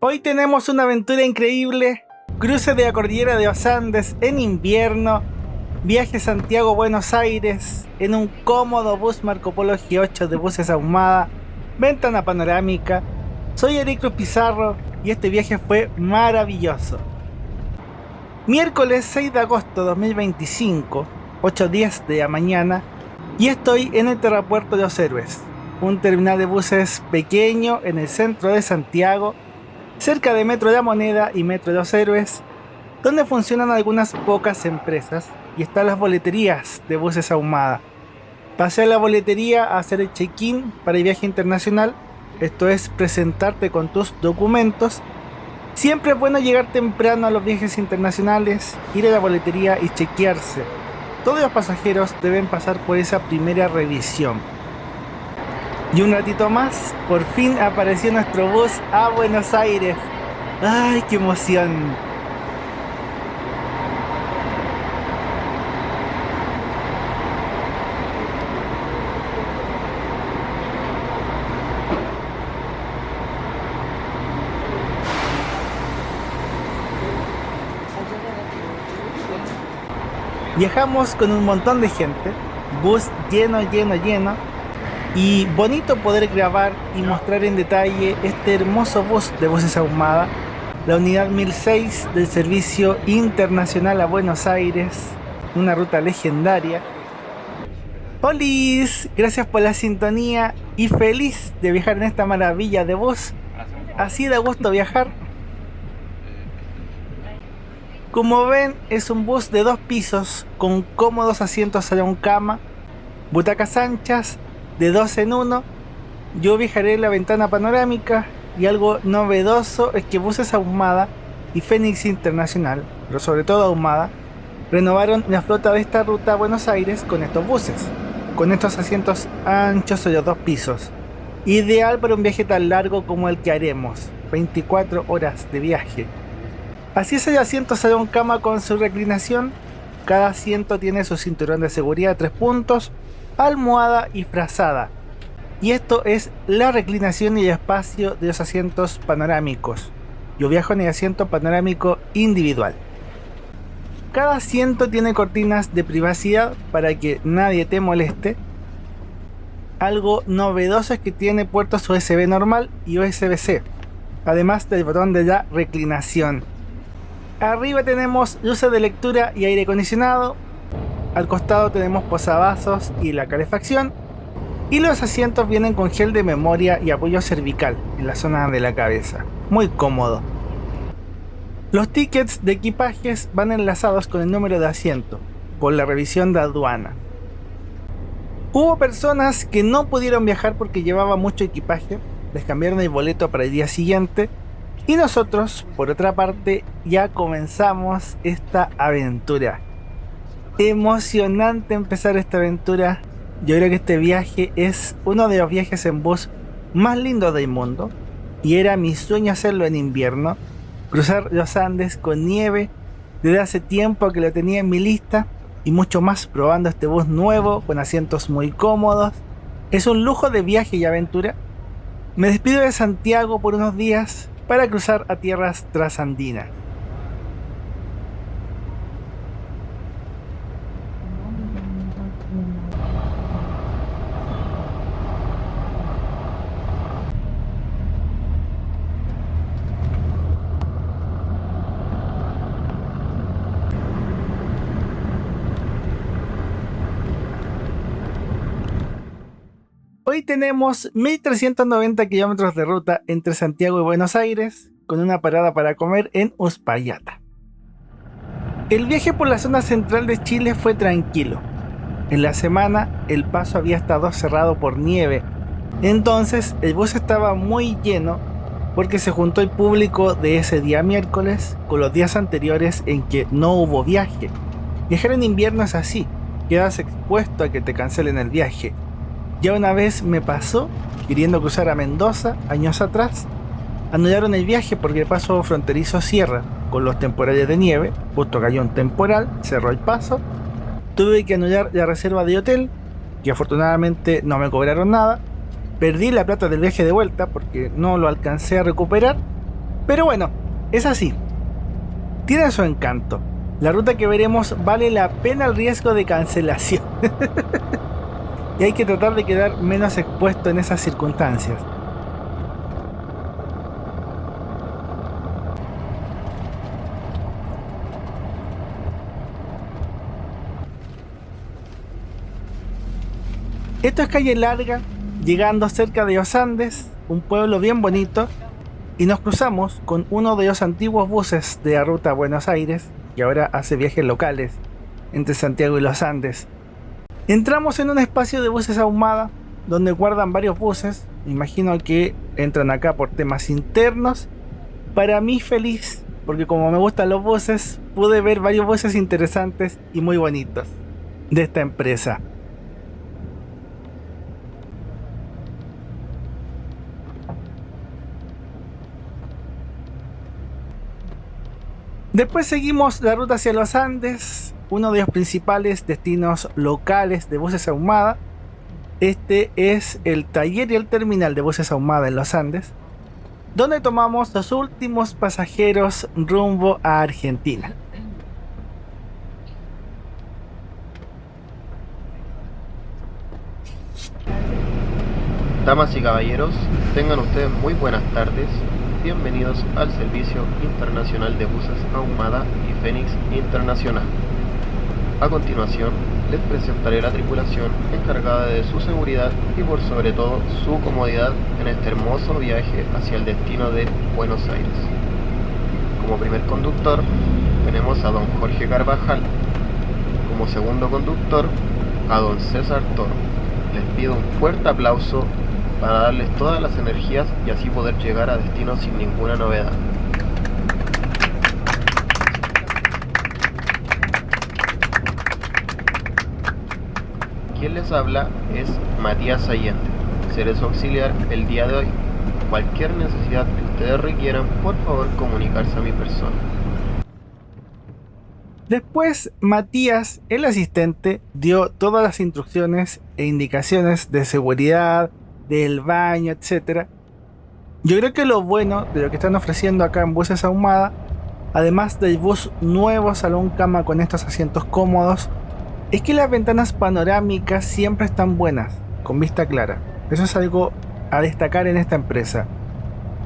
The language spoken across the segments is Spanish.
Hoy tenemos una aventura increíble, cruce de la cordillera de los Andes en invierno, viaje Santiago-Buenos Aires en un cómodo bus Marco Polo G8 de buses ahumada, ventana panorámica. Soy Eric Cruz Pizarro y este viaje fue maravilloso. Miércoles 6 de agosto 2025, 8:10 de la mañana, y estoy en el Terrapuerto de los Héroes, un terminal de buses pequeño en el centro de Santiago, cerca de Metro La Moneda y Metro Los Héroes, donde funcionan algunas pocas empresas y están las boleterías de buses ahumada. Pasé a la boletería a hacer el check-in para el viaje internacional, esto es presentarte con tus documentos. Siempre es bueno llegar temprano a los viajes internacionales, ir a la boletería y chequearse. Todos los pasajeros deben pasar por esa primera revisión. Y un ratito más, por fin apareció nuestro bus a Buenos Aires. ¡Ay, qué emoción! Viajamos con un montón de gente, bus lleno. Y bonito poder grabar y mostrar en detalle este hermoso bus de buses ahumada, la unidad 1006 del servicio internacional a Buenos Aires, una ruta legendaria. ¡Holis! Gracias por la sintonía y feliz de viajar en esta maravilla de bus. Así de gusto viajar. Como ven, es un bus de 2 pisos con cómodos asientos salón cama, butacas anchas, de 2 en 1. Yo viajaré en la ventana panorámica y algo novedoso es que Buses Ahumada y Fénix Internacional, pero sobre todo Ahumada, renovaron la flota de esta ruta a Buenos Aires con estos buses, con estos asientos anchos de los 2 pisos, ideal para un viaje tan largo como el que haremos, 24 horas de viaje. Así es el asiento salón cama con su reclinación, cada asiento tiene su cinturón de seguridad de 3 puntos, almohada y frazada, y esto es la reclinación y el espacio de los asientos panorámicos. Yo viajo en el asiento panorámico individual. Cada asiento tiene cortinas de privacidad para que nadie te moleste. Algo novedoso es que tiene puertos USB normal y USB-C, además del botón de la reclinación. Arriba tenemos luces de lectura y aire acondicionado. Al costado tenemos posavasos y la calefacción, y los asientos vienen con gel de memoria y apoyo cervical en la zona de la cabeza, muy cómodo. Los tickets de equipajes van enlazados con el número de asiento, por la revisión de aduana. Hubo personas que no pudieron viajar porque llevaba mucho equipaje, les cambiaron el boleto para el día siguiente, y nosotros, por otra parte, ya comenzamos esta aventura. Emocionante empezar esta aventura. Yo creo que este viaje es uno de los viajes en bus más lindos del mundo, y era mi sueño hacerlo en invierno, cruzar los Andes con nieve. Desde hace tiempo que lo tenía en mi lista, y mucho más probando este bus nuevo con asientos muy cómodos. Es un lujo de viaje y aventura. Me despido de Santiago por unos días para cruzar a tierras trasandinas. Hoy tenemos 1390 kilómetros de ruta entre Santiago y Buenos Aires, con una parada para comer en Uspallata. El viaje por la zona central de Chile fue tranquilo. En la semana el paso había estado cerrado por nieve, entonces el bus estaba muy lleno porque se juntó el público de ese día miércoles con los días anteriores en que no hubo viaje. Viajar en invierno es así, quedas expuesto a que te cancelen el viaje. Ya una vez me pasó, queriendo cruzar a Mendoza, años atrás, anularon el viaje porque el paso fronterizo cierra con los temporales de nieve, justo cayó un temporal, cerró el paso, tuve que anular la reserva de hotel, que afortunadamente no me cobraron nada, perdí la plata del viaje de vuelta porque no lo alcancé a recuperar, Pero bueno, es así. Tiene su encanto. La ruta que veremos vale la pena el riesgo de cancelación. Y hay que tratar de quedar menos expuesto en esas circunstancias. Esto es calle larga, llegando cerca de los Andes, un pueblo bien bonito, y nos cruzamos con uno de los antiguos buses de la ruta a Buenos Aires, que ahora hace viajes locales entre Santiago y los Andes. Entramos en un espacio de buses ahumada, donde guardan varios buses. Me imagino que entran acá por temas internos. Para mí feliz, porque como me gustan los buses, pude ver varios buses interesantes y muy bonitos de esta empresa. Después seguimos la ruta hacia los Andes, uno de los principales destinos locales de buses ahumada. Este es el taller y el terminal de buses ahumada en los Andes, donde tomamos los últimos pasajeros rumbo a Argentina. Damas y caballeros, tengan ustedes muy buenas tardes. Bienvenidos al Servicio Internacional de Buses Ahumada y Fénix Internacional. A continuación, les presentaré la tripulación encargada de su seguridad y por sobre todo su comodidad en este hermoso viaje hacia el destino de Buenos Aires. Como primer conductor, tenemos a don Jorge Carvajal. Como segundo conductor, a don César Toro. Les pido un fuerte aplauso para darles todas las energías y así poder llegar a destino sin ninguna novedad. Quien les habla es Matías Allende. Seré su auxiliar el día de hoy. Cualquier necesidad que ustedes requieran, por favor comunicarse a mi persona. Después, Matías, el asistente, dio todas las instrucciones e indicaciones de seguridad, del baño, etc. Yo creo que lo bueno de lo que están ofreciendo acá en Buses Ahumada, además del bus nuevo salón cama con estos asientos cómodos, es que las ventanas panorámicas siempre están buenas, con vista clara. Eso es algo a destacar en esta empresa.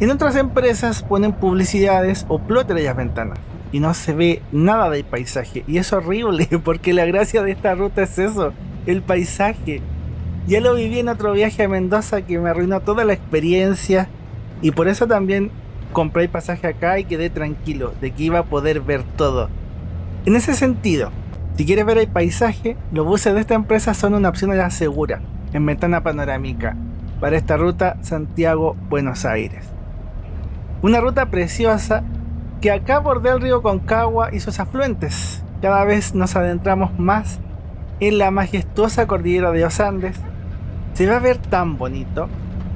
En otras empresas ponen publicidades o plotter en las ventanas y no se ve nada del paisaje, y es horrible porque la gracia de esta ruta es eso, el paisaje. Ya lo viví en otro viaje a Mendoza que me arruinó toda la experiencia, y por eso también compré el pasaje acá y quedé tranquilo de que iba a poder ver todo. En ese sentido, si quieres ver el paisaje, los buses de esta empresa son una opción ya segura en ventana panorámica para esta ruta Santiago-Buenos Aires. Una ruta preciosa que acá bordea el río Concagua y sus afluentes. Cada vez nos adentramos más en la majestuosa cordillera de los Andes. Se va a ver tan bonito.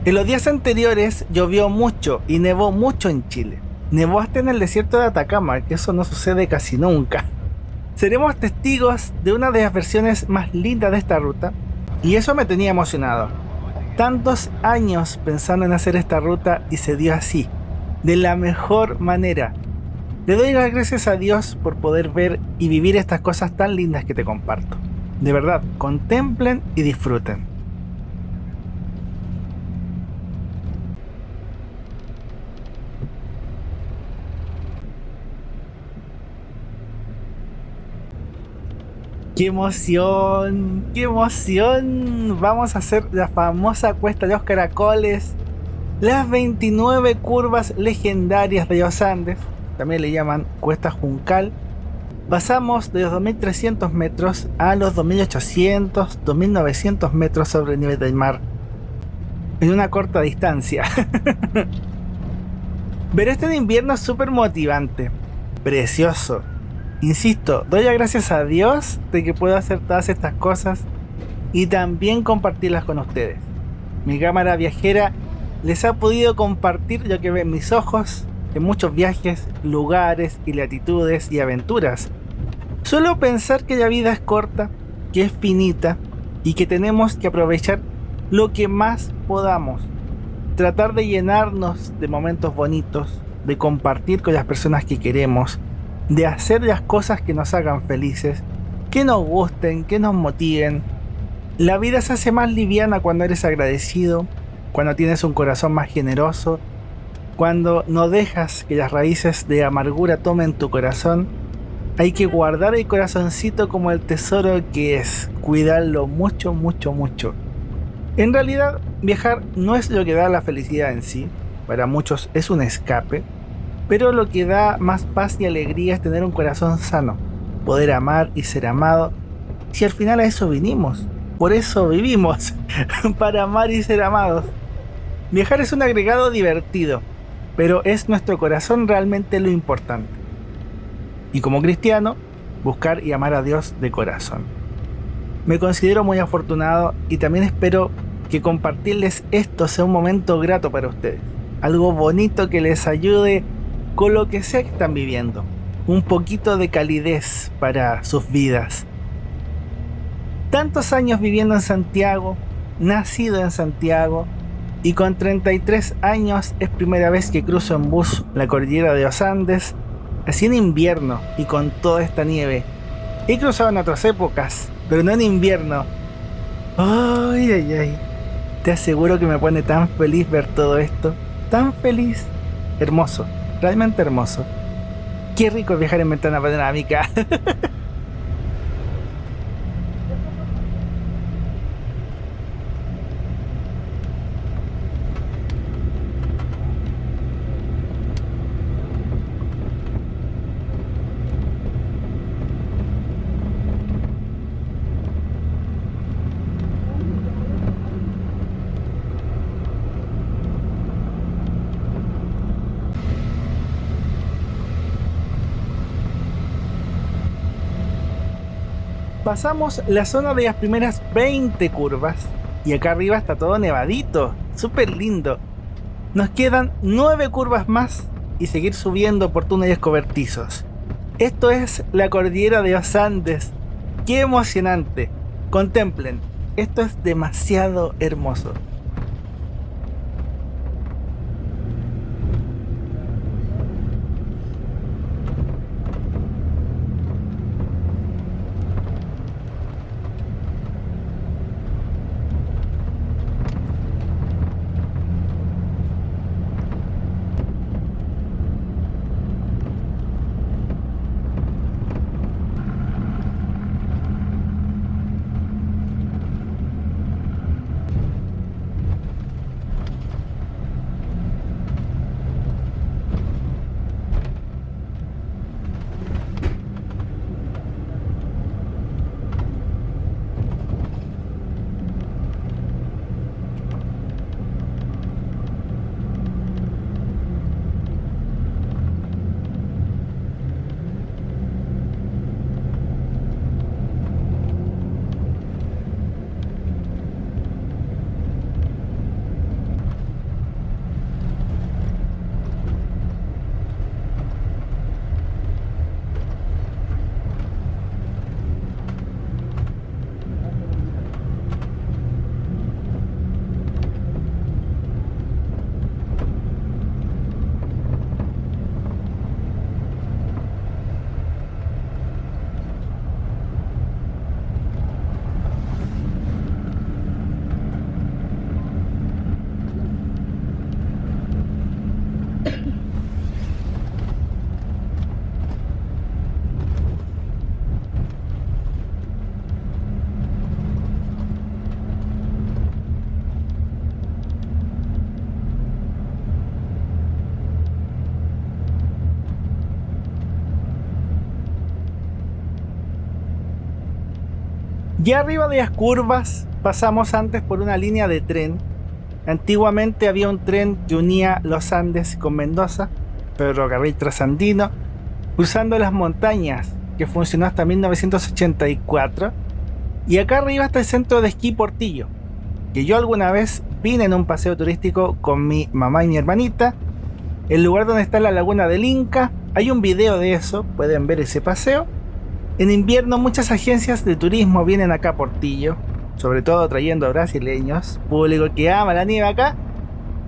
En los días anteriores llovió mucho y nevó mucho en Chile. Nevó hasta en el desierto de Atacama, que eso no sucede casi nunca. Seremos testigos de una de las versiones más lindas de esta ruta, y eso me tenía emocionado. Tantos años pensando en hacer esta ruta y se dio así, de la mejor manera. Le doy las gracias a Dios por poder ver y vivir estas cosas tan lindas que te comparto. De verdad, contemplen y disfruten. ¡Qué emoción! ¡Qué emoción! Vamos a hacer la famosa cuesta de los caracoles, las 29 curvas legendarias de los Andes, también le llaman cuesta Juncal. Pasamos de los 2.300 metros a los 2.800, 2.900 metros sobre el nivel del mar en una corta distancia. Ver este en invierno es súper motivante, precioso. Insisto, doy las gracias a Dios de que puedo hacer todas estas cosas y también compartirlas con ustedes. Mi cámara viajera les ha podido compartir lo que ven mis ojos en muchos viajes, lugares y latitudes y aventuras. Suelo pensar que la vida es corta, que es finita y que tenemos que aprovechar lo que más podamos. Tratar de llenarnos de momentos bonitos, de compartir con las personas que queremos, de hacer las cosas que nos hagan felices, que nos gusten, que nos motiven. La vida se hace más liviana cuando eres agradecido, cuando tienes un corazón más generoso, cuando no dejas que las raíces de amargura tomen tu corazón. Hay que guardar el corazoncito como el tesoro que es, cuidarlo mucho, mucho, mucho. En realidad, viajar no es lo que da la felicidad en sí, para muchos es un escape, pero lo que da más paz y alegría es tener un corazón sano, poder amar y ser amado, si al final a eso vinimos, por eso vivimos, para amar y ser amados. Viajar es un agregado divertido, pero es nuestro corazón realmente lo importante. Y como cristiano, buscar y amar a Dios de corazón. Me considero muy afortunado y también espero que compartirles esto sea un momento grato para ustedes. Algo bonito que les ayude con lo que sea que están viviendo. Un poquito de calidez para sus vidas. Tantos años viviendo en Santiago, nacido en Santiago, y con 33 años es primera vez que cruzo en bus la cordillera de los Andes, así en invierno y con toda esta nieve. He cruzado en otras épocas, pero no en invierno. Ay, ay, ay. Te aseguro que me pone tan feliz ver todo esto. Tan feliz. Hermoso, realmente hermoso. Qué rico viajar en ventana panorámica. Pasamos la zona de las primeras 20 curvas y acá arriba está todo nevadito, súper lindo. Nos quedan 9 curvas más y seguir subiendo por túneles cobertizos. Esto es la cordillera de los Andes. ¡Qué emocionante! Contemplen, esto es demasiado hermoso. Ya arriba de las curvas pasamos antes por una línea de tren. Antiguamente había un tren que unía los Andes con Mendoza, ferrocarril trasandino, cruzando las montañas, que funcionó hasta 1984. Y acá arriba está el centro de esquí Portillo, que yo alguna vez vine en un paseo turístico con mi mamá y mi hermanita. El lugar donde está la laguna del Inca, hay un video de eso, pueden ver ese paseo. En invierno muchas agencias de turismo vienen acá a Portillo, sobre todo trayendo brasileños, público que ama la nieve acá,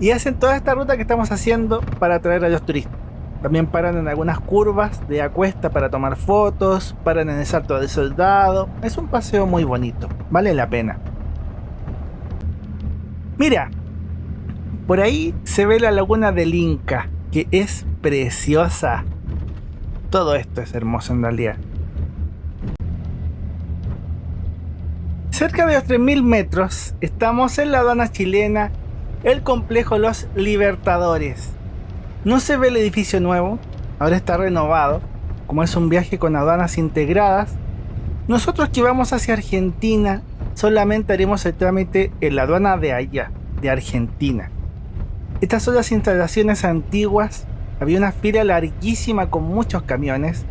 y hacen toda esta ruta que estamos haciendo para atraer a los turistas. También paran en algunas curvas de acuesta para tomar fotos, paran en el Salto del Soldado. Es un paseo muy bonito, vale la pena. Mira, por ahí se ve la laguna del Inca, que es preciosa. Todo esto es hermoso en realidad. Cerca de los 3000 metros estamos en la aduana chilena, el complejo Los Libertadores. No se ve el edificio nuevo, ahora está renovado. Como es un viaje con aduanas integradas, nosotros que vamos hacia Argentina solamente haremos el trámite en la aduana de allá, de Argentina. Estas son las instalaciones antiguas. Había una fila larguísima con muchos camiones.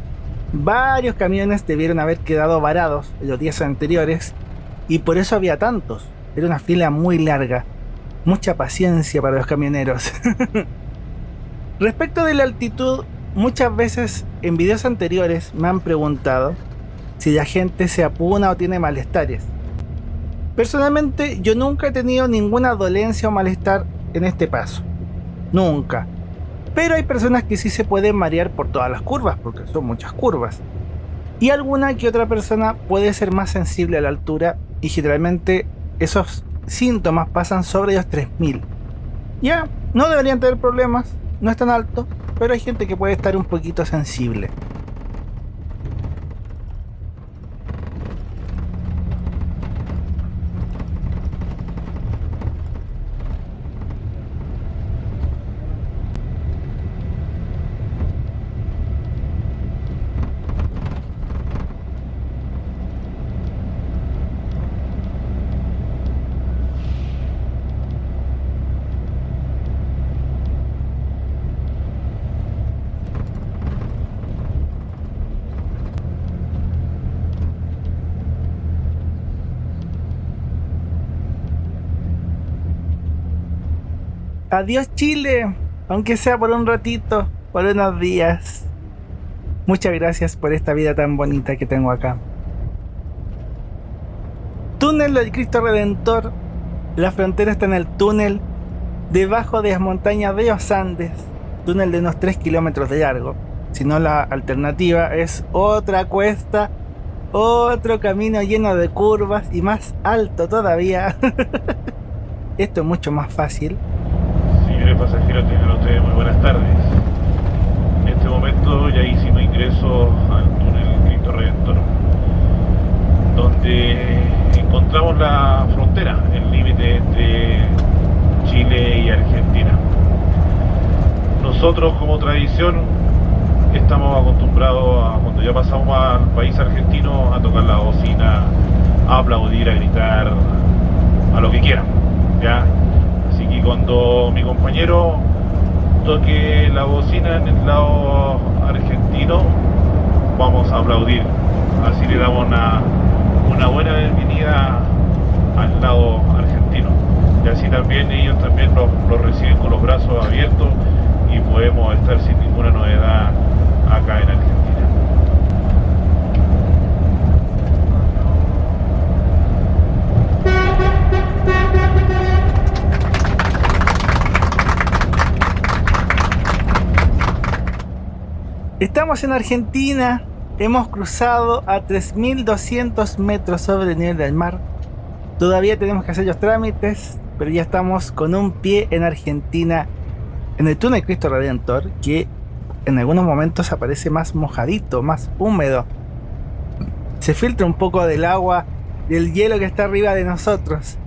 Varios camiones debieron haber quedado varados en los días anteriores y por eso había tantos. Era una fila muy larga. Mucha paciencia para los camioneros. Respecto de la altitud, muchas veces en videos anteriores me han preguntado si la gente se apuna o tiene malestares. Personalmente yo nunca he tenido ninguna dolencia o malestar en este paso. Nunca. Pero hay personas que sí se pueden marear por todas las curvas, porque son muchas curvas. Y alguna que otra persona puede ser más sensible a la altura y generalmente esos síntomas pasan sobre los 3000. Ya, no deberían tener problemas. No es tan alto, pero hay gente que puede estar un poquito sensible. Adiós Chile, aunque sea por un ratito, por unos días. Muchas gracias por esta vida tan bonita que tengo acá. Túnel del Cristo Redentor. La frontera está en el túnel, debajo de las montañas de los Andes. Túnel de unos 3 kilómetros de largo. Si no, la alternativa es otra cuesta, otro camino lleno de curvas y más alto todavía. Esto es mucho más fácil. Señores pasajeros, tengan ustedes muy buenas tardes. En este momento ya hicimos ingreso al túnel Cristo Redentor, donde encontramos la frontera, el límite entre Chile y Argentina. Nosotros, como tradición, estamos acostumbrados a, cuando ya pasamos al país argentino, a tocar la bocina, a aplaudir, a gritar, a lo que quieran, ¿ya? Así que cuando mi compañero toque la bocina en el lado argentino, vamos a aplaudir. Así le damos una buena bienvenida al lado argentino. Y así también ellos también lo reciben con los brazos abiertos y podemos estar sin ninguna novedad acá en Argentina. Estamos en Argentina, hemos cruzado a 3200 metros sobre el nivel del mar. Todavía tenemos que hacer los trámites, pero ya estamos con un pie en Argentina, en el túnel Cristo Redentor, que en algunos momentos aparece más mojadito, más húmedo. Se filtra un poco del agua, del hielo que está arriba de nosotros.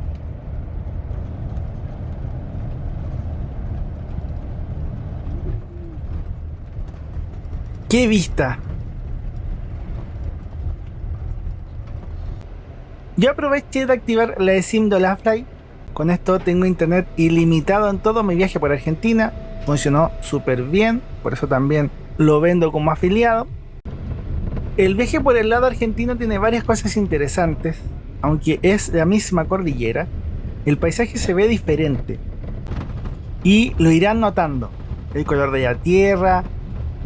¡Qué vista! Yo aproveché de activar la eSIM de Olafly. Con esto tengo internet ilimitado en todo mi viaje por Argentina. Funcionó súper bien, por eso también lo vendo como afiliado. El viaje por el lado argentino tiene varias cosas interesantes. Aunque es la misma cordillera, el paisaje se ve diferente. Y lo irán notando. El color de la tierra,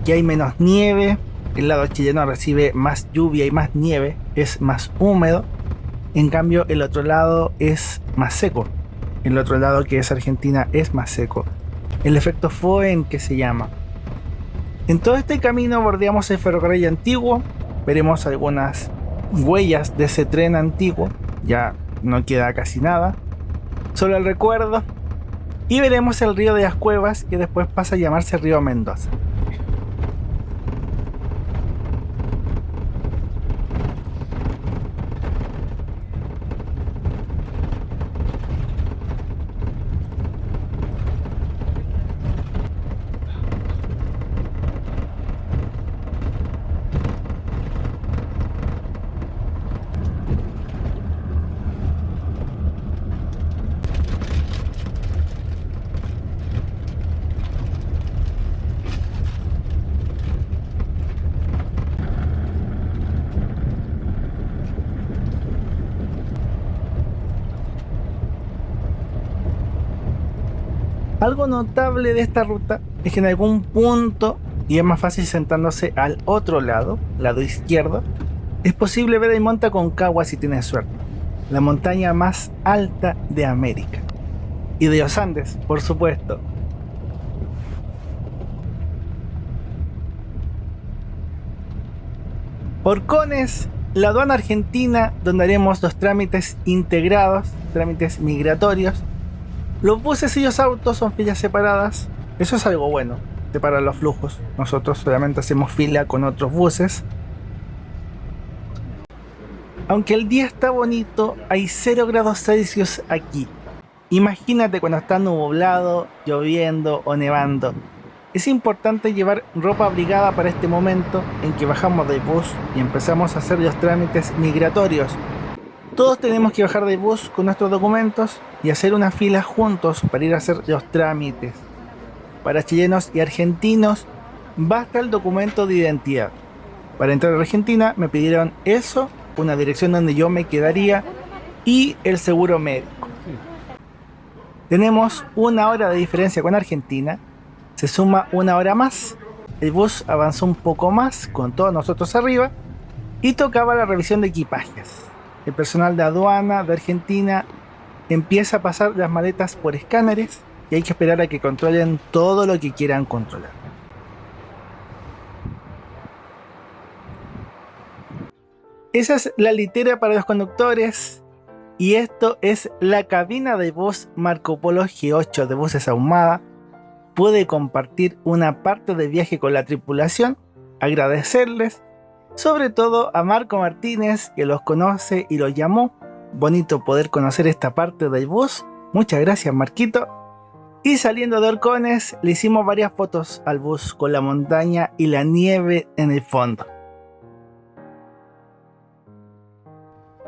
que hay menos nieve, el lado chileno recibe más lluvia y más nieve, es más húmedo, en cambio el otro lado es más seco, el otro lado que es Argentina es más seco, el efecto Foehn que se llama. En todo este camino bordeamos el ferrocarril antiguo, veremos algunas huellas de ese tren antiguo, ya no queda casi nada, solo el recuerdo, y veremos el río de las Cuevas, que después pasa a llamarse río Mendoza. Algo notable de esta ruta es que en algún punto, y es más fácil sentándose al otro lado izquierdo, es posible ver el Monte Aconcagua si tienes suerte, la montaña más alta de América. Y de los Andes, por supuesto. Horcones, la aduana argentina, donde haremos los trámites integrados, trámites migratorios. Los buses y los autos son filas separadas. Eso es algo bueno, separar los flujos. Nosotros solamente hacemos fila con otros buses. Aunque el día está bonito, hay 0 grados Celsius aquí. Imagínate cuando está nublado, lloviendo o nevando. Es importante llevar ropa abrigada para este momento en que bajamos del bus y empezamos a hacer los trámites migratorios. Todos tenemos que bajar del bus con nuestros documentos y hacer una fila juntos para ir a hacer los trámites. Para chilenos y argentinos basta el documento de identidad. Para entrar a Argentina me pidieron eso, una dirección donde yo me quedaría y el seguro médico. Tenemos 1 hora de diferencia con Argentina, se suma 1 hora más, el bus avanzó un poco más con todos nosotros arriba y tocaba la revisión de equipajes. El personal de aduana de Argentina empieza a pasar las maletas por escáneres y hay que esperar a que controlen todo lo que quieran controlar. Esa es la litera para los conductores y esto es la cabina de bus Marco Polo G8 de Buses Ahumada. Pude compartir una parte del viaje con la tripulación, agradecerles, sobre todo a Marco Martínez, que los conoce y los llamó. Bonito poder conocer esta parte del bus. Muchas gracias, Marquito. Y saliendo de Horcones, le hicimos varias fotos al bus con la montaña y la nieve en el fondo.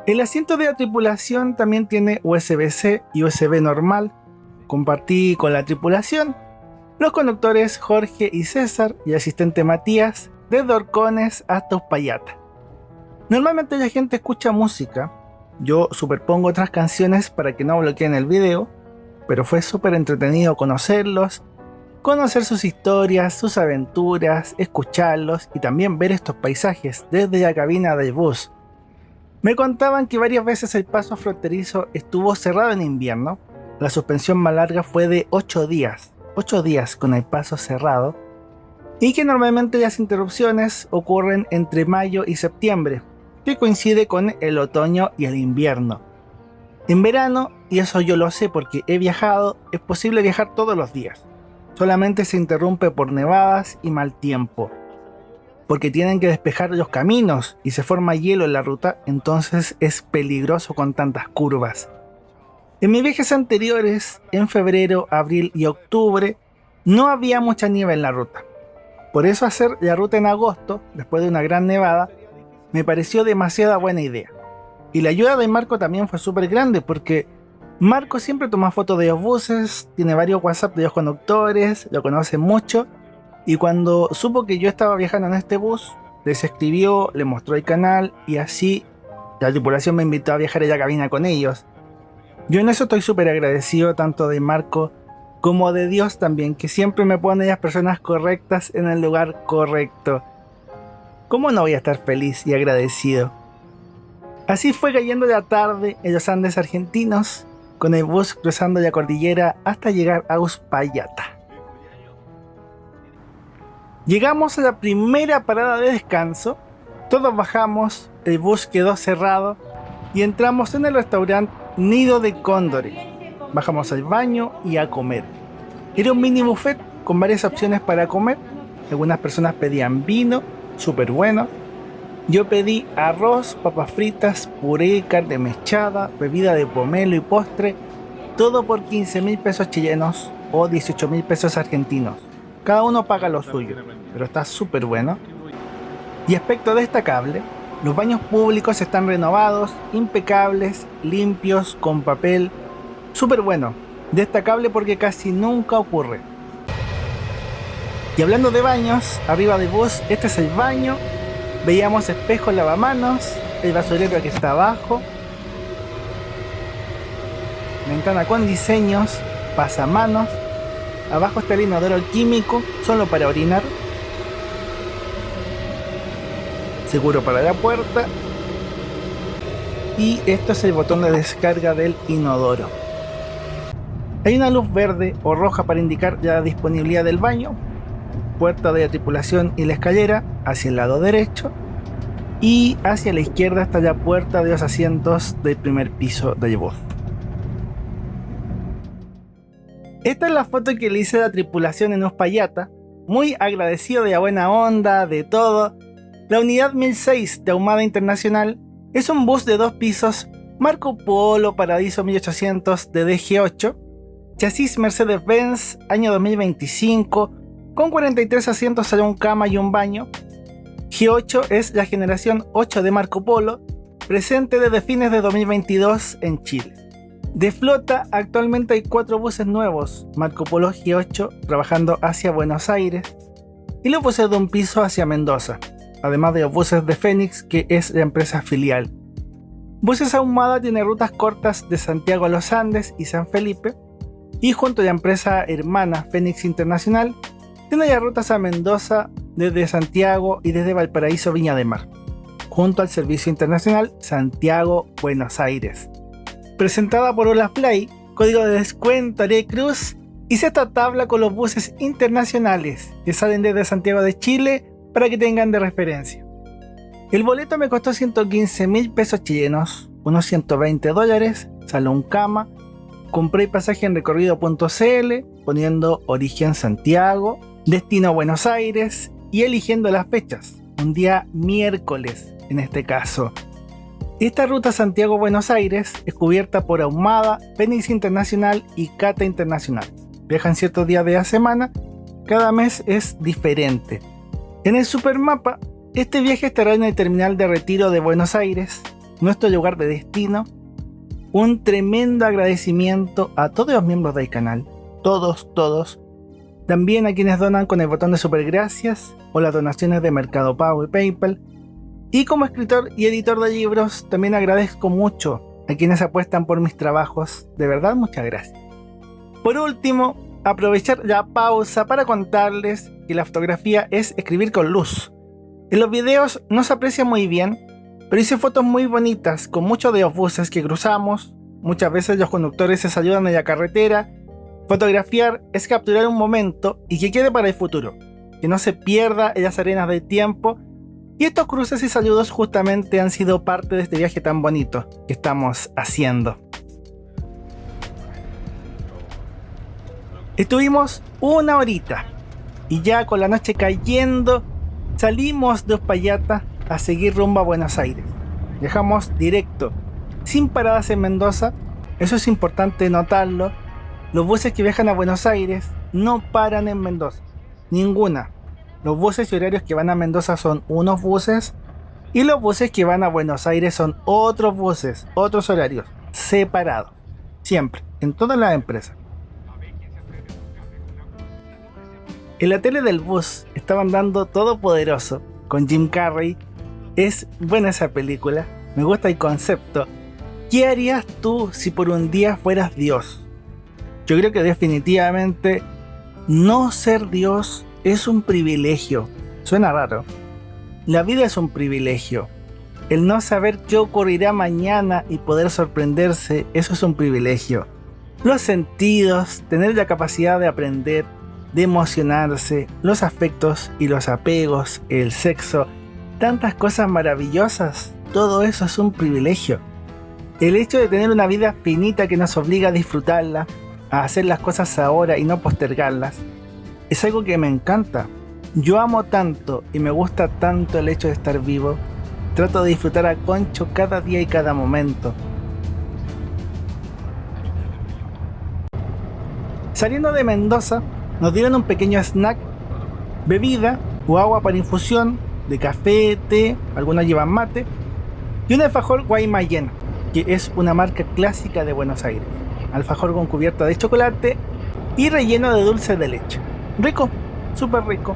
El asiento de la tripulación también tiene USB-C y USB normal. Compartí con la tripulación, los conductores Jorge y César y el asistente Matías, desde Horcones hasta Uspallata. Normalmente la gente escucha música, yo superpongo otras canciones para que no bloqueen el video, pero fue súper entretenido conocerlos, conocer sus historias, sus aventuras, escucharlos y también ver estos paisajes desde la cabina del bus. Me contaban que varias veces el paso fronterizo estuvo cerrado en invierno, la suspensión más larga fue de 8 días con el paso cerrado, y que normalmente las interrupciones ocurren entre mayo y septiembre, que coincide con el otoño y el invierno. En verano, y eso yo lo sé porque he viajado, es posible viajar todos los días. Solamente se interrumpe por nevadas y mal tiempo, porque tienen que despejar los caminos y se forma hielo en la ruta, entonces es peligroso con tantas curvas. En mis viajes anteriores, en febrero, abril y octubre, no había mucha nieve en la ruta. Por eso hacer la ruta en agosto, después de una gran nevada, me pareció demasiada buena idea. Y la ayuda de Marco también fue súper grande porque Marco siempre toma fotos de los buses, tiene varios WhatsApp de los conductores, lo conoce mucho, y cuando supo que yo estaba viajando en este bus, les escribió, le mostró el canal y así la tripulación me invitó a viajar en la cabina con ellos. Yo en eso estoy súper agradecido tanto de Marco como de Dios también, que siempre me pone a las personas correctas en el lugar correcto. ¿Cómo no voy a estar feliz y agradecido? Así fue cayendo la tarde en los Andes argentinos, con el bus cruzando la cordillera hasta llegar a Uspallata. Llegamos a la primera parada de descanso, todos bajamos, el bus quedó cerrado y entramos en el restaurante Nido de Cóndores. Bajamos al baño y a comer. Era un mini buffet con varias opciones para comer. Algunas personas pedían vino, súper bueno. Yo pedí arroz, papas fritas, puré, carne mechada, bebida de pomelo y postre, todo por 15.000 pesos chilenos o 18.000 pesos argentinos. Cada uno paga lo suyo, pero está súper bueno. Y aspecto destacable, los baños públicos están renovados, impecables, limpios, con papel, súper bueno. Destacable porque casi nunca ocurre. Y hablando de baños, arriba del bus, este es el baño. Veíamos espejos lavamanos, el basurero que está abajo, ventana con diseños, pasamanos. Abajo está el inodoro químico, solo para orinar. Seguro para la puerta. Y esto es el botón de descarga del inodoro. Hay una luz verde o roja para indicar ya la disponibilidad del baño. Puerta de la tripulación y la escalera hacia el lado derecho. Y hacia la izquierda está la puerta de los asientos del primer piso del bus. Esta es la foto que le hice a la tripulación en Uspallata, muy agradecido de la buena onda, de todo. La unidad 1006 de Ahumada Internacional es un bus de 2 pisos Marco Polo Paradiso 1800 de DG8, chasis Mercedes-Benz, año 2025, con 43 asientos, salón cama y un baño. G8 es la generación 8 de Marco Polo, presente desde fines de 2022 en Chile. De flota, actualmente hay 4 buses nuevos, Marco Polo G8 trabajando hacia Buenos Aires y los buses de un piso hacia Mendoza, además de los buses de Fénix, que es la empresa filial. Buses Ahumada tiene rutas cortas de Santiago a los Andes y San Felipe, y junto a la empresa hermana Fénix Internacional tiene ya rutas a Mendoza desde Santiago y desde Valparaíso Viña de Mar, junto al servicio internacional Santiago-Buenos Aires. Presentada por Olafly, código de descuento Ariel Cruz, hice esta tabla con los buses internacionales que salen desde Santiago de Chile para que tengan de referencia. El boleto me costó 115.000 pesos chilenos, unos 120 dólares, salón cama. Compré pasaje en recorrido.cl poniendo origen Santiago, destino Buenos Aires y eligiendo las fechas, un día miércoles en este caso. Esta ruta Santiago-Buenos Aires es cubierta por Ahumada, Fénix Internacional y Cata Internacional. Viajan ciertos días de la semana, cada mes es diferente. En el supermapa, este viaje estará en el terminal de retiro de Buenos Aires, nuestro lugar de destino. Un tremendo agradecimiento a todos los miembros del canal, todos. También a quienes donan con el botón de super gracias o las donaciones de Mercado Pago y PayPal. Y como escritor y editor de libros, también agradezco mucho a quienes apuestan por mis trabajos. De verdad, muchas gracias. Por último, aprovechar la pausa para contarles que la fotografía es escribir con luz. En los videos no se aprecia muy bien, pero hice fotos muy bonitas con muchos de los buses que cruzamos. Muchas veces los conductores se ayudan en la carretera. Fotografiar es capturar un momento y que quede para el futuro, que no se pierda en las arenas del tiempo. Y estos cruces y saludos justamente han sido parte de este viaje tan bonito que estamos haciendo. Estuvimos 1 horita y ya con la noche cayendo salimos de Uspallata a seguir rumbo a Buenos Aires. Viajamos directo, sin paradas en Mendoza. Eso es importante notarlo. Los buses que viajan a Buenos Aires no paran en Mendoza, ninguna. Los buses y horarios que van a Mendoza son unos buses y los buses que van a Buenos Aires son otros buses, otros horarios, separados. Siempre, en todas las empresas. En la tele del bus estaban dando Todopoderoso con Jim Carrey. Es buena esa película, me gusta el concepto. ¿Qué harías tú si por un día fueras Dios? Yo creo que definitivamente no ser Dios es un privilegio. Suena raro. La vida es un privilegio. El no saber qué ocurrirá mañana y poder sorprenderse, eso es un privilegio. Los sentidos, tener la capacidad de aprender, de emocionarse, los afectos y los apegos, el sexo, tantas cosas maravillosas. Todo eso es un privilegio. El hecho de tener una vida finita que nos obliga a disfrutarla, a hacer las cosas ahora y no postergarlas, es algo que me encanta. Yo amo tanto y me gusta tanto el hecho de estar vivo. Trato de disfrutar a concho cada día y cada momento. Saliendo de Mendoza, nos dieron un pequeño snack, bebida o agua para infusión, de café, té, algunos llevan mate, y un alfajor Guaymallén, que es una marca clásica de Buenos Aires. Alfajor con cubierta de chocolate y relleno de dulce de leche. Rico, súper rico.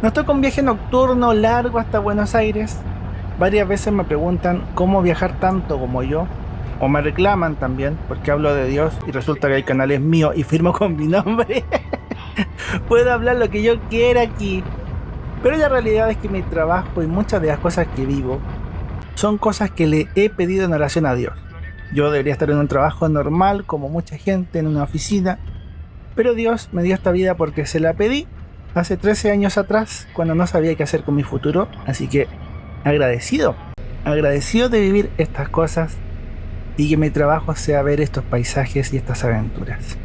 Nos toca un viaje nocturno largo hasta Buenos Aires. Varias veces me preguntan cómo viajar tanto como yo, o me reclaman también porque hablo de Dios y resulta que el canal es mío y firmo con mi nombre. Puedo hablar lo que yo quiera aquí, pero la realidad es que mi trabajo y muchas de las cosas que vivo son cosas que le he pedido en oración a Dios. Yo debería estar en un trabajo normal como mucha gente en una oficina, pero Dios me dio esta vida porque se la pedí hace 13 años atrás, cuando no sabía qué hacer con mi futuro. Así que agradecido de vivir estas cosas y que mi trabajo sea ver estos paisajes y estas aventuras.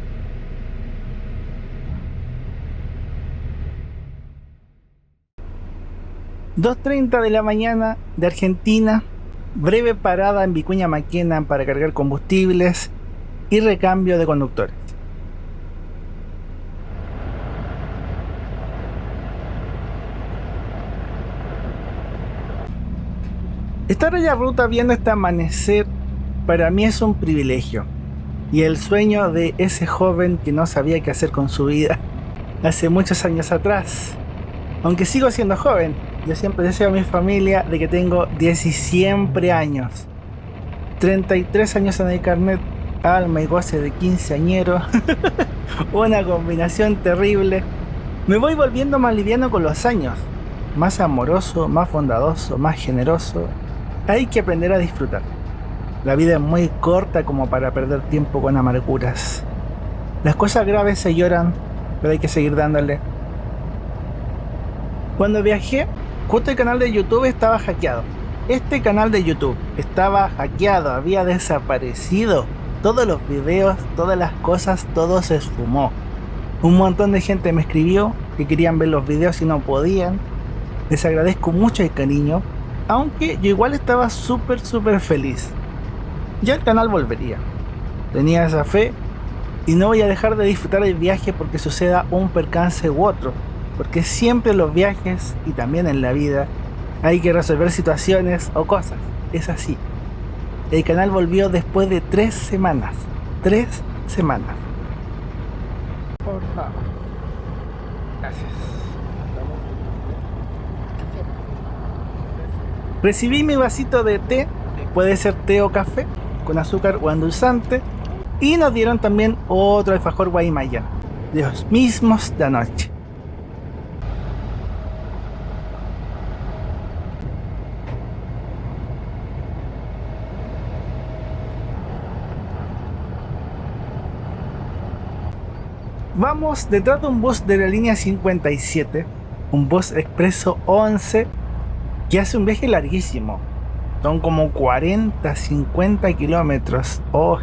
...2:30 de la mañana de Argentina, breve parada en Vicuña Maquena para cargar combustibles y recambio de conductores. Estar en la ruta viendo este amanecer para mí es un privilegio y el sueño de ese joven que no sabía qué hacer con su vida hace muchos años atrás. Aunque sigo siendo joven, yo siempre deseo a mi familia de que tengo 17 años, 33 años en el carnet, alma y goce de quinceañero, una combinación terrible. Me voy volviendo más liviano con los años, más amoroso, más bondadoso, más generoso. Hay que aprender a disfrutar. La vida es muy corta como para perder tiempo con amarguras. Las cosas graves se lloran, pero hay que seguir dándole. Cuando viajé, justo el canal de YouTube estaba hackeado. Este canal de YouTube estaba hackeado, había desaparecido. Todos los videos, todas las cosas, todo se esfumó. Un montón de gente me escribió que querían ver los videos y no podían. Les agradezco mucho el cariño, aunque yo igual estaba súper feliz. Ya el canal volvería. Tenía esa fe y no voy a dejar de disfrutar el viaje porque suceda un percance u otro. Porque siempre en los viajes y también en la vida hay que resolver situaciones o cosas. Es así. El canal volvió después de 3 semanas. 3 semanas. Por favor. Gracias. Recibí mi vasito de té, puede ser té o café, con azúcar o endulzante, y nos dieron también otro alfajor Guaymallén, de los mismos de anoche. Vamos detrás de un bus de la línea 57, un bus expreso 11, que hace un viaje larguísimo. Son como 40-50 kilómetros. Oh,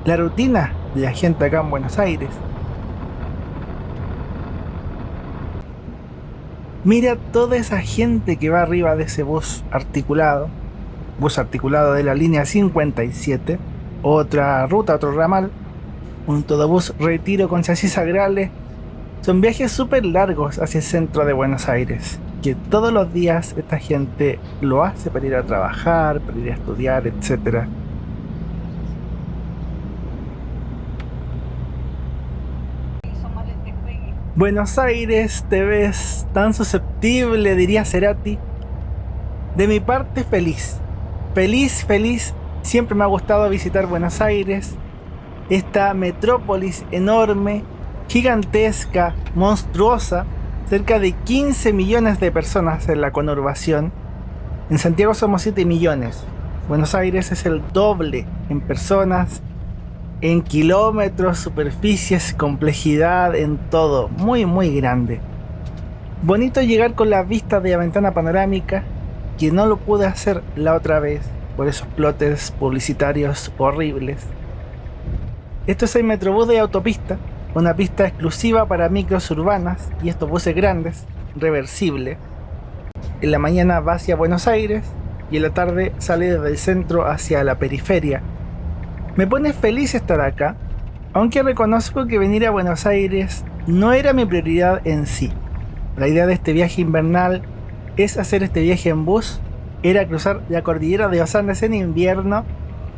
la rutina de la gente acá en Buenos Aires. Mira toda esa gente que va arriba de ese bus articulado de la línea 57, otra ruta, otro ramal, un autobús Retiro con chasis agrales. Son viajes súper largos hacia el centro de Buenos Aires, que todos los días esta gente lo hace para ir a trabajar, para ir a estudiar, etc. Buenos Aires, te ves tan susceptible, diría Cerati. De mi parte, feliz. Feliz. Siempre me ha gustado visitar Buenos Aires. Esta metrópolis enorme, gigantesca, monstruosa. Cerca de 15 millones de personas en la conurbación. En Santiago somos 7 millones. Buenos Aires es el doble en personas en kilómetros, superficies, complejidad, en todo, muy muy grande. Bonito llegar con la vista de la ventana panorámica, que no lo pude hacer la otra vez por esos plotters publicitarios horribles. Esto es el Metrobús de autopista, una pista exclusiva para micros urbanas y estos buses grandes, reversible. En la mañana va hacia Buenos Aires y en la tarde sale desde el centro hacia la periferia. Me pone feliz estar acá, aunque reconozco que venir a Buenos Aires no era mi prioridad en sí. La idea de este viaje invernal es hacer este viaje en bus, era cruzar la cordillera de los Andes en invierno,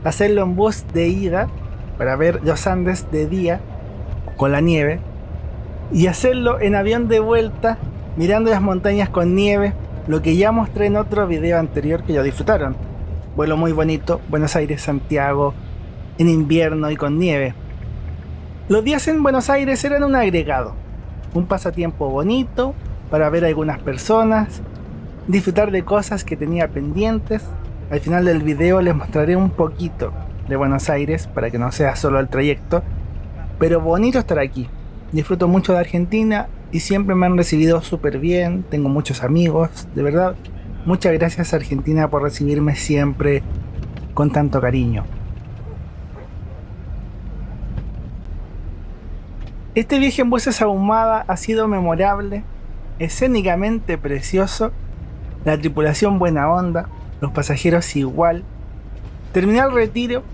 hacerlo en bus de ida para ver los Andes de día con la nieve y hacerlo en avión de vuelta mirando las montañas con nieve, lo que ya mostré en otro video anterior que ya disfrutaron. Vuelo muy bonito, Buenos Aires-Santiago, en invierno y con nieve. Los días en Buenos Aires eran un agregado, un pasatiempo bonito para ver a algunas personas, disfrutar de cosas que tenía pendientes. Al final del video les mostraré un poquito de Buenos Aires para que no sea solo el trayecto, pero bonito estar aquí. Disfruto mucho de Argentina y siempre me han recibido súper bien, tengo muchos amigos, de verdad. Muchas gracias Argentina por recibirme siempre con tanto cariño. Este viaje en buses Ahumada ha sido memorable, escénicamente precioso, la tripulación buena onda, los pasajeros igual. Terminal Retiro,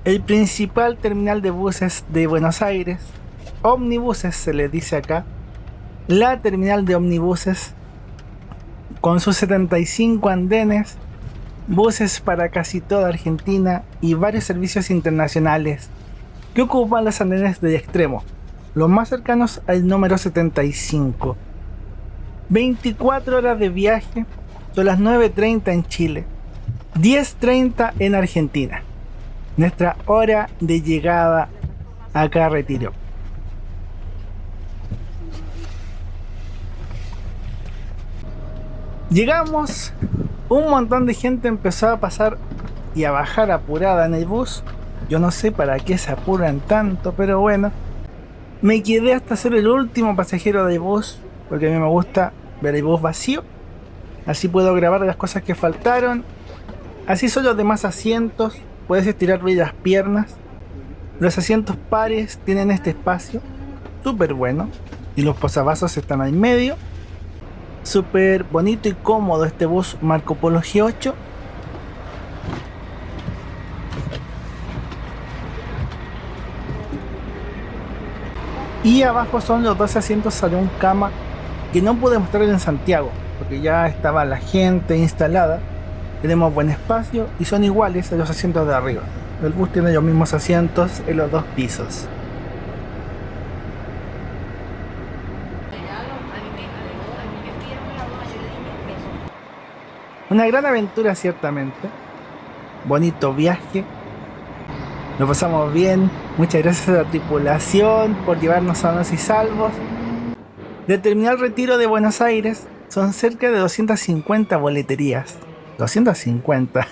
el principal terminal de buses de Buenos Aires, ómnibuses se le dice acá, la terminal de ómnibuses con sus 75 andenes, buses para casi toda Argentina y varios servicios internacionales que ocupan los andenes del extremo, los más cercanos al número 75. 24 horas de viaje, son las 9:30 en Chile, 10:30 en Argentina. Nuestra hora de llegada acá a Retiro. Llegamos, un montón de gente empezó a pasar y a bajar apurada en el bus. Yo no sé para qué se apuran tanto, pero bueno. Me quedé hasta ser el último pasajero del bus, porque a mí me gusta ver el bus vacío. Así puedo grabar las cosas que faltaron. Así son los demás asientos, puedes estirar bien las piernas. Los asientos pares tienen este espacio, súper bueno. Y los posavasos están al medio. Súper bonito y cómodo este bus Marco Polo G8. Y abajo son los 12 asientos salón cama que no pude mostrar en Santiago, porque ya estaba la gente instalada. Tenemos buen espacio y son iguales a los asientos de arriba. El bus tiene los mismos asientos en los dos pisos. Una gran aventura ciertamente. Bonito viaje. Lo pasamos bien. Muchas gracias a la tripulación por llevarnos sanos y salvos. Del Terminal Retiro de Buenos Aires son cerca de 250 boleterías. 250.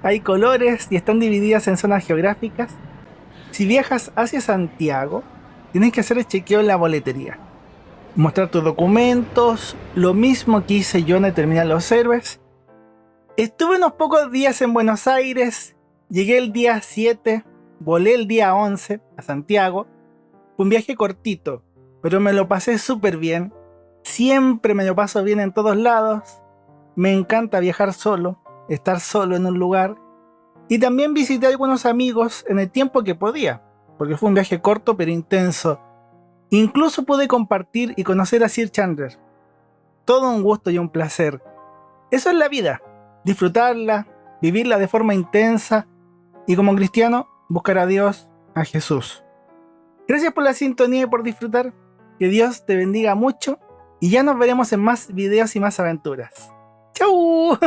Hay colores y están divididas en zonas geográficas. Si viajas hacia Santiago, tienes que hacer el chequeo en la boletería. Mostrar tus documentos, lo mismo que hice yo en el Terminal Los Héroes. Estuve unos pocos días en Buenos Aires. Llegué el día 7, volé el día 11 a Santiago. Fue un viaje cortito, pero me lo pasé súper bien. Siempre me lo paso bien en todos lados. Me encanta viajar solo, estar solo en un lugar. Y también visité a algunos amigos en el tiempo que podía, porque fue un viaje corto pero intenso. Incluso pude compartir y conocer a Sir Chandler. Todo un gusto y un placer. Eso es la vida, disfrutarla, vivirla de forma intensa. Y como cristiano, buscar a Dios, a Jesús. Gracias por la sintonía y por disfrutar. Que Dios te bendiga mucho. Y ya nos veremos en más videos y más aventuras. ¡Chau!